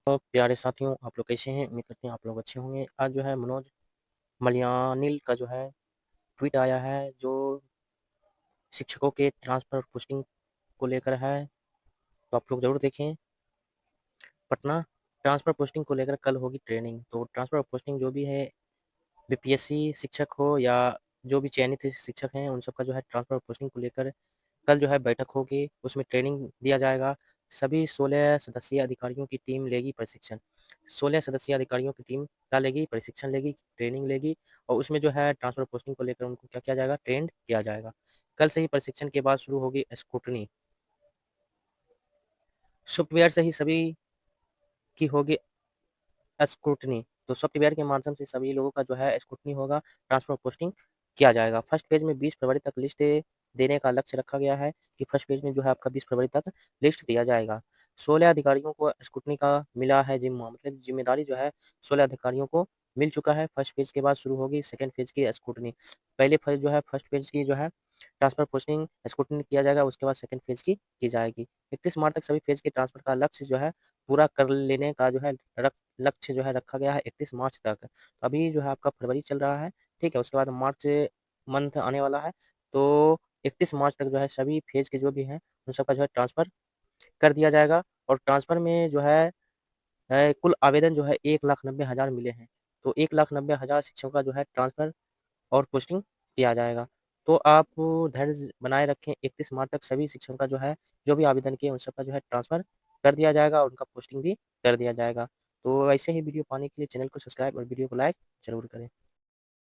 तो प्यारे साथियों, आप लोग कैसे हैं? उम्मीद करते हैं आप लोग अच्छे होंगे। आज जो है मनोज मलयानिल का जो है ट्वीट आया है, जो शिक्षकों के ट्रांसफ़र पोस्टिंग को लेकर है, तो आप लोग ज़रूर देखें। पटना ट्रांसफ़र पोस्टिंग को लेकर कल होगी ट्रेनिंग। तो ट्रांसफ़र पोस्टिंग जो भी है, बीपीएससी शिक्षक हो या जो भी चयनित शिक्षक हैं, उन सबका जो है ट्रांसफ़र पोस्टिंग को लेकर कल जो है बैठक होगी, उसमें ट्रेनिंग दिया जाएगा। सभी 16 सदस्यीय अधिकारियों की टीम लेगी प्रशिक्षण। 16 सदस्यीय अधिकारियों की टीम क्या लेगी? प्रशिक्षण लेगी, ट्रेनिंग लेगी और उसमें जो है ट्रांसफ़र पोस्टिंग को लेकर उनको क्या किया जाएगा? ट्रेंड किया जाएगा। कल से ही प्रशिक्षण के बाद शुरू होगी स्क्रूटनी। सॉफ्टवेयर से ही सभी की होगी स्क्रूटनी। तो सॉफ्टवेयर के माध्यम से सभी लोगों का जो है स्क्रूटनी होगा, ट्रांसफ़र पोस्टिंग किया जाएगा। फर्स्ट फेज़ में 20 फरवरी तक लिस्ट देने का लक्ष्य रखा गया है कि फर्स्ट फेज़ में जो है आपका 20 फरवरी तक लिस्ट दिया जाएगा। 16 अधिकारियों को स्क्रूटनी का मिला है ज़िम्मा, मतलब ज़िम्मेदारी जो है 16 अधिकारियों को मिल चुका है। फर्स्ट फेज़ के बाद शुरू होगी सेकंड फेज़ की स्क्रूटनी। पहले फेज़ जो है फर्स्ट फेज़ की जो है ट्रांसफ़र पोस्टिंग स्क्रूटनी किया जाएगा, उसके बाद सेकंड फेज़ की जाएगी। 31 मार्च तक सभी फेज़ के ट्रांसफ़र का लक्ष्य जो है पूरा कर लेने का जो है लक्ष्य जो है रखा गया है 31 मार्च तक। अभी जो है आपका फरवरी चल रहा है, ठीक है? उसके बाद मार्च मंथ आने वाला है, तो 31 मार्च तक जो है सभी फेज़ के जो भी हैं, उन सबका जो है ट्रांसफ़र कर दिया जाएगा और ट्रांसफ़र में जो है कुल आवेदन जो है 1,90,000 मिले हैं। तो 1,90,000 शिक्षकों का जो है ट्रांसफ़र और पोस्टिंग किया जाएगा। तो आप धैर्य बनाए रखें, 31 मार्च तक सभी शिक्षकों का जो है, जो भी आवेदन किए उन सबका जो है ट्रांसफ़र कर दिया जाएगा और उनका पोस्टिंग भी कर दिया जाएगा। तो ऐसे ही वीडियो पाने के लिए चैनल को सब्सक्राइब और वीडियो को लाइक ज़रूर करें।